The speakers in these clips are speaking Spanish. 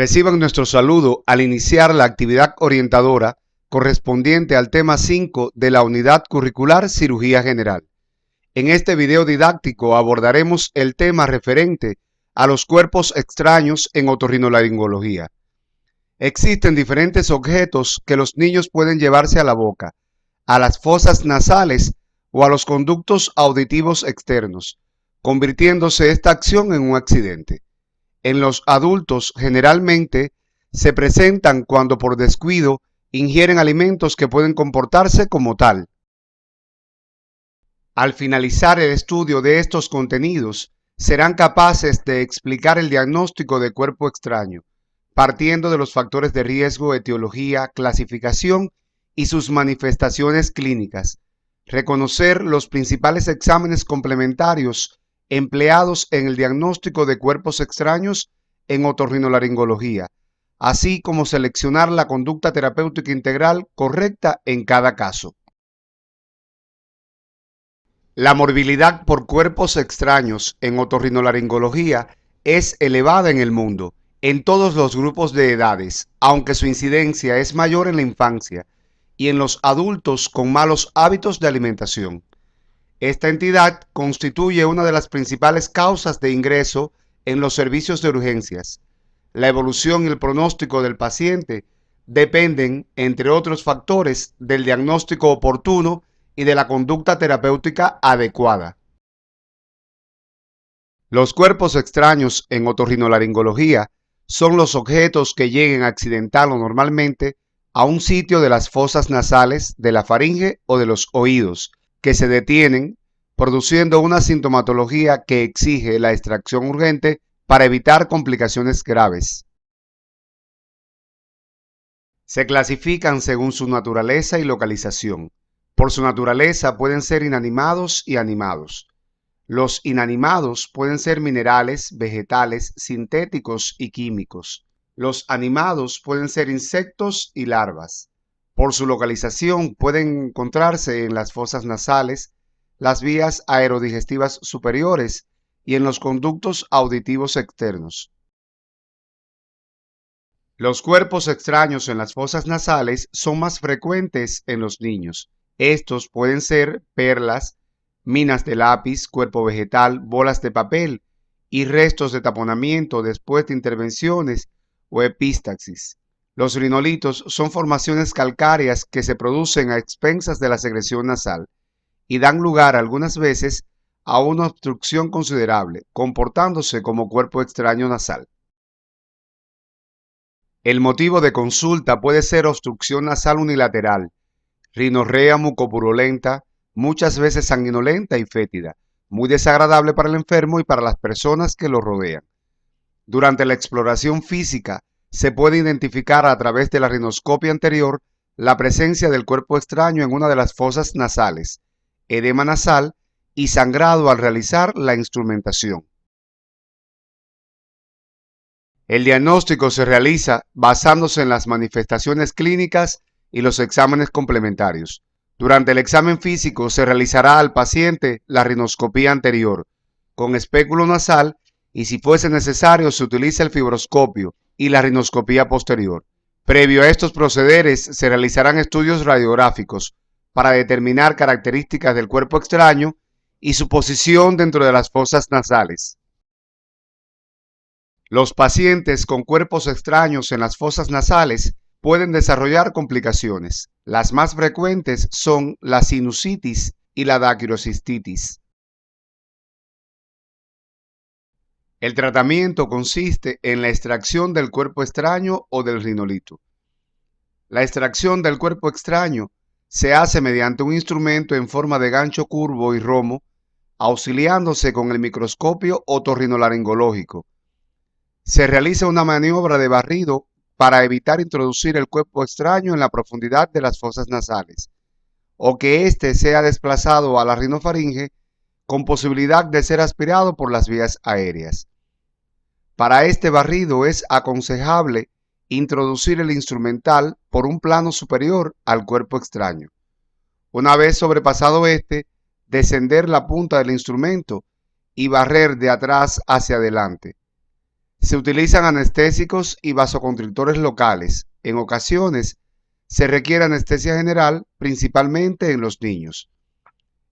Reciban nuestro saludo al iniciar la actividad orientadora correspondiente al tema 5 de la unidad curricular Cirugía General. En este video didáctico abordaremos el tema referente a los cuerpos extraños en otorrinolaringología. Existen diferentes objetos que los niños pueden llevarse a la boca, a las fosas nasales o a los conductos auditivos externos, convirtiéndose esta acción en un accidente. En los adultos generalmente se presentan cuando por descuido ingieren alimentos que pueden comportarse como tal. Al finalizar el estudio de estos contenidos, serán capaces de explicar el diagnóstico de cuerpo extraño, partiendo de los factores de riesgo, etiología, clasificación y sus manifestaciones clínicas, reconocer los principales exámenes complementarios empleados en el diagnóstico de cuerpos extraños en otorrinolaringología, así como seleccionar la conducta terapéutica integral correcta en cada caso. La morbilidad por cuerpos extraños en otorrinolaringología es elevada en el mundo, en todos los grupos de edades, aunque su incidencia es mayor en la infancia y en los adultos con malos hábitos de alimentación. Esta entidad constituye una de las principales causas de ingreso en los servicios de urgencias. La evolución y el pronóstico del paciente dependen, entre otros factores, del diagnóstico oportuno y de la conducta terapéutica adecuada. Los cuerpos extraños en otorrinolaringología son los objetos que lleguen accidental o normalmente a un sitio de las fosas nasales, de la faringe o de los oídos, que se detienen, produciendo una sintomatología que exige la extracción urgente para evitar complicaciones graves. Se clasifican según su naturaleza y localización. Por su naturaleza pueden ser inanimados y animados. Los inanimados pueden ser minerales, vegetales, sintéticos y químicos. Los animados pueden ser insectos y larvas. Por su localización pueden encontrarse en las fosas nasales, las vías aerodigestivas superiores y en los conductos auditivos externos. Los cuerpos extraños en las fosas nasales son más frecuentes en los niños. Estos pueden ser perlas, minas de lápiz, cuerpo vegetal, bolas de papel y restos de taponamiento después de intervenciones o epístaxis. Los rinolitos son formaciones calcáreas que se producen a expensas de la secreción nasal y dan lugar algunas veces a una obstrucción considerable, comportándose como cuerpo extraño nasal. El motivo de consulta puede ser obstrucción nasal unilateral, rinorrea mucopurulenta, muchas veces sanguinolenta y fétida, muy desagradable para el enfermo y para las personas que lo rodean. Durante la exploración física se puede identificar a través de la rinoscopia anterior la presencia del cuerpo extraño en una de las fosas nasales, edema nasal y sangrado al realizar la instrumentación. El diagnóstico se realiza basándose en las manifestaciones clínicas y los exámenes complementarios. Durante el examen físico se realizará al paciente la rinoscopía anterior con espéculo nasal y si fuese necesario se utiliza el fibroscopio y la rinoscopía posterior. Previo a estos procederes se realizarán estudios radiográficos para determinar características del cuerpo extraño y su posición dentro de las fosas nasales. Los pacientes con cuerpos extraños en las fosas nasales pueden desarrollar complicaciones. Las más frecuentes son la sinusitis y la daquirocistitis. El tratamiento consiste en la extracción del cuerpo extraño o del rinolito. La extracción del cuerpo extraño se hace mediante un instrumento en forma de gancho curvo y romo, auxiliándose con el microscopio otorrinolaringológico. Se realiza una maniobra de barrido para evitar introducir el cuerpo extraño en la profundidad de las fosas nasales, o que éste sea desplazado a la rinofaringe con posibilidad de ser aspirado por las vías aéreas. Para este barrido es aconsejable introducir el instrumental por un plano superior al cuerpo extraño. Una vez sobrepasado este, descender la punta del instrumento y barrer de atrás hacia adelante. Se utilizan anestésicos y vasoconstrictores locales. En ocasiones, se requiere anestesia general, principalmente en los niños.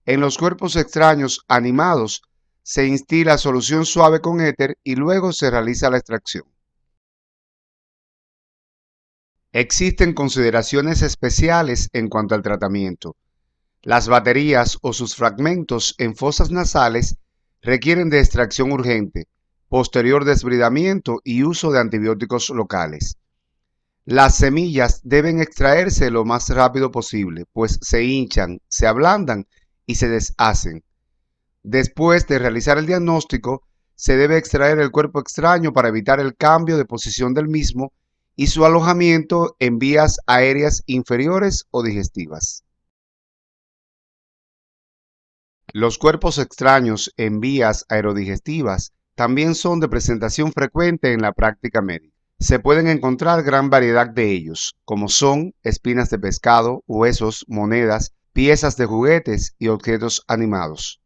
En los cuerpos extraños animados, se instila solución suave con éter y luego se realiza la extracción. Existen consideraciones especiales en cuanto al tratamiento. Las baterías o sus fragmentos en fosas nasales requieren de extracción urgente, posterior desbridamiento y uso de antibióticos locales. Las semillas deben extraerse lo más rápido posible, pues se hinchan, se ablandan y se deshacen. Después de realizar el diagnóstico, se debe extraer el cuerpo extraño para evitar el cambio de posición del mismo y su alojamiento en vías aéreas inferiores o digestivas. Los cuerpos extraños en vías aerodigestivas también son de presentación frecuente en la práctica médica. Se pueden encontrar gran variedad de ellos, como son espinas de pescado, huesos, monedas, piezas de juguetes y objetos animados.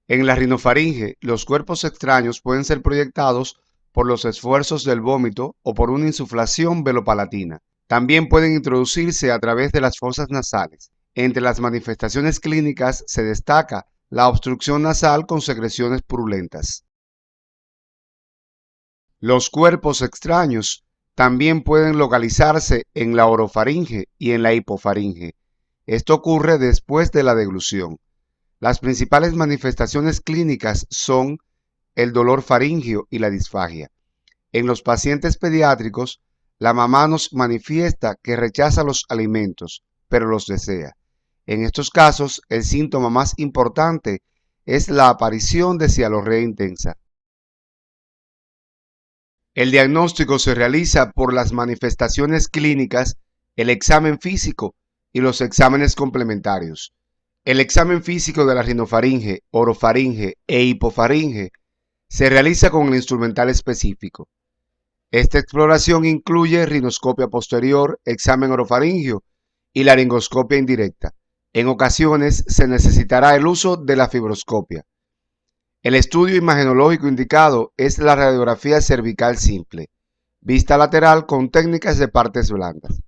En la rinofaringe, los cuerpos extraños pueden ser proyectados por los esfuerzos del vómito o por una insuflación velopalatina. También pueden introducirse a través de las fosas nasales. Entre las manifestaciones clínicas se destaca la obstrucción nasal con secreciones purulentas. Los cuerpos extraños también pueden localizarse en la orofaringe y en la hipofaringe. Esto ocurre después de la deglución. Las principales manifestaciones clínicas son el dolor faríngeo y la disfagia. En los pacientes pediátricos, la mamá nos manifiesta que rechaza los alimentos, pero los desea. En estos casos, el síntoma más importante es la aparición de cialorrea intensa. El diagnóstico se realiza por las manifestaciones clínicas, el examen físico y los exámenes complementarios. El examen físico de la rinofaringe, orofaringe e hipofaringe se realiza con el instrumental específico. Esta exploración incluye rinoscopia posterior, examen orofaringio y laringoscopia indirecta. En ocasiones se necesitará el uso de la fibroscopia. El estudio imagenológico indicado es la radiografía cervical simple, vista lateral con técnicas de partes blandas.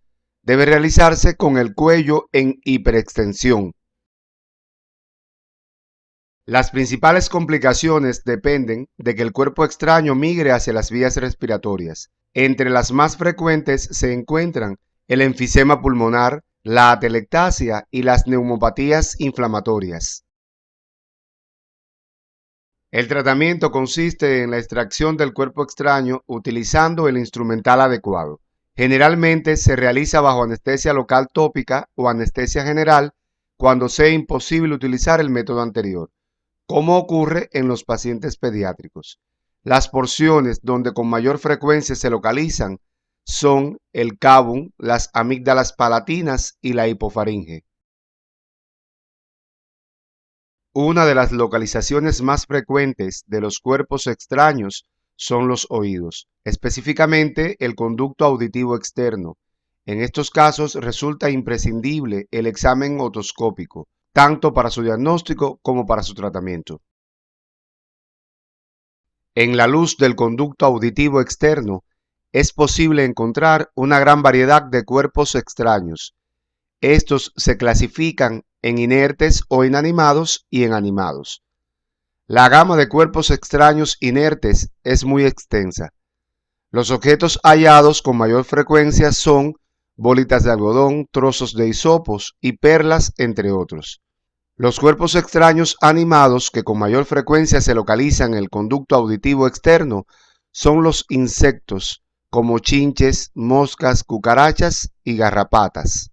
Debe realizarse con el cuello en hiperextensión. Las principales complicaciones dependen de que el cuerpo extraño migre hacia las vías respiratorias. Entre las más frecuentes se encuentran el enfisema pulmonar, la atelectasia y las neumopatías inflamatorias. El tratamiento consiste en la extracción del cuerpo extraño utilizando el instrumental adecuado. Generalmente se realiza bajo anestesia local tópica o anestesia general cuando sea imposible utilizar el método anterior, como ocurre en los pacientes pediátricos. Las porciones donde con mayor frecuencia se localizan son el cabum, las amígdalas palatinas y la hipofaringe. Una de las localizaciones más frecuentes de los cuerpos extraños son los oídos, específicamente el conducto auditivo externo. En estos casos resulta imprescindible el examen otoscópico, tanto para su diagnóstico como para su tratamiento. En la luz del conducto auditivo externo es posible encontrar una gran variedad de cuerpos extraños. Estos se clasifican en inertes o inanimados y en animados. La gama de cuerpos extraños inertes es muy extensa. Los objetos hallados con mayor frecuencia son bolitas de algodón, trozos de hisopos y perlas, entre otros. Los cuerpos extraños animados que con mayor frecuencia se localizan en el conducto auditivo externo son los insectos, como chinches, moscas, cucarachas y garrapatas.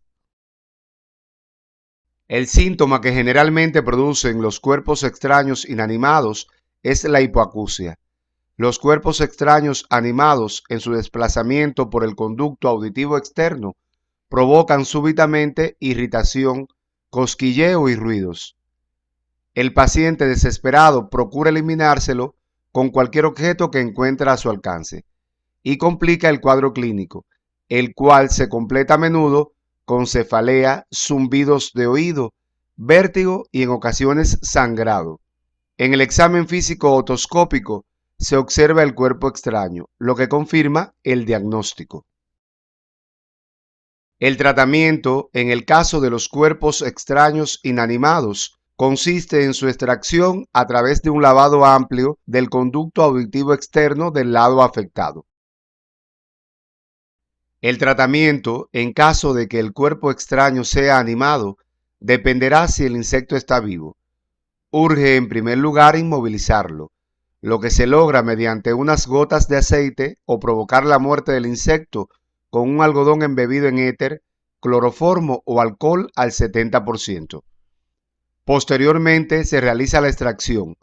El síntoma que generalmente producen los cuerpos extraños inanimados es la hipoacusia. Los cuerpos extraños animados en su desplazamiento por el conducto auditivo externo provocan súbitamente irritación, cosquilleo y ruidos. El paciente desesperado procura eliminárselo con cualquier objeto que encuentre a su alcance y complica el cuadro clínico, el cual se completa a menudo con cefalea, zumbidos de oído, vértigo y en ocasiones sangrado. En el examen físico otoscópico se observa el cuerpo extraño, lo que confirma el diagnóstico. El tratamiento, en el caso de los cuerpos extraños inanimados, consiste en su extracción a través de un lavado amplio del conducto auditivo externo del lado afectado. El tratamiento, en caso de que el cuerpo extraño sea animado, dependerá si el insecto está vivo. Urge en primer lugar inmovilizarlo, lo que se logra mediante unas gotas de aceite o provocar la muerte del insecto con un algodón embebido en éter, cloroformo o alcohol al 70%. Posteriormente se realiza la extracción,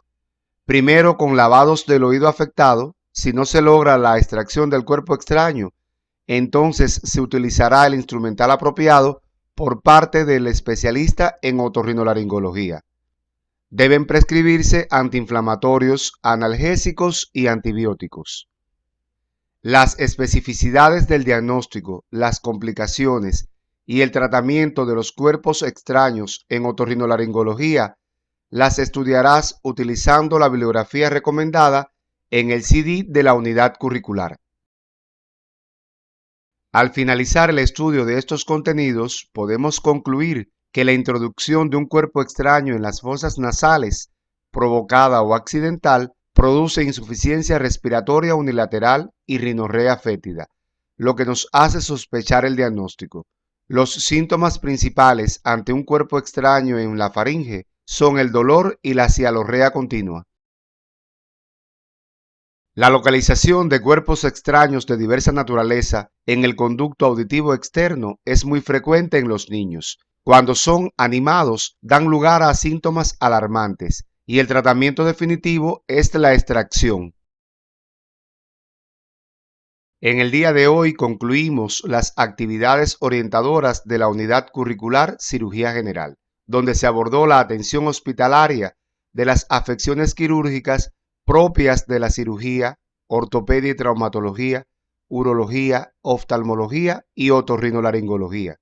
primero con lavados del oído afectado. Si no se logra la extracción del cuerpo extraño, entonces se utilizará el instrumental apropiado por parte del especialista en otorrinolaringología. Deben prescribirse antiinflamatorios, analgésicos y antibióticos. Las especificidades del diagnóstico, las complicaciones y el tratamiento de los cuerpos extraños en otorrinolaringología las estudiarás utilizando la bibliografía recomendada en el CD de la unidad curricular. Al finalizar el estudio de estos contenidos, podemos concluir que la introducción de un cuerpo extraño en las fosas nasales, provocada o accidental, produce insuficiencia respiratoria unilateral y rinorrea fétida, lo que nos hace sospechar el diagnóstico. Los síntomas principales ante un cuerpo extraño en la faringe son el dolor y la cialorrea continua. La localización de cuerpos extraños de diversa naturaleza en el conducto auditivo externo es muy frecuente en los niños. Cuando son animados, dan lugar a síntomas alarmantes y el tratamiento definitivo es la extracción. En el día de hoy concluimos las actividades orientadoras de la unidad curricular Cirugía General, donde se abordó la atención hospitalaria de las afecciones quirúrgicas propias de la cirugía, ortopedia y traumatología, urología, oftalmología y otorrinolaringología.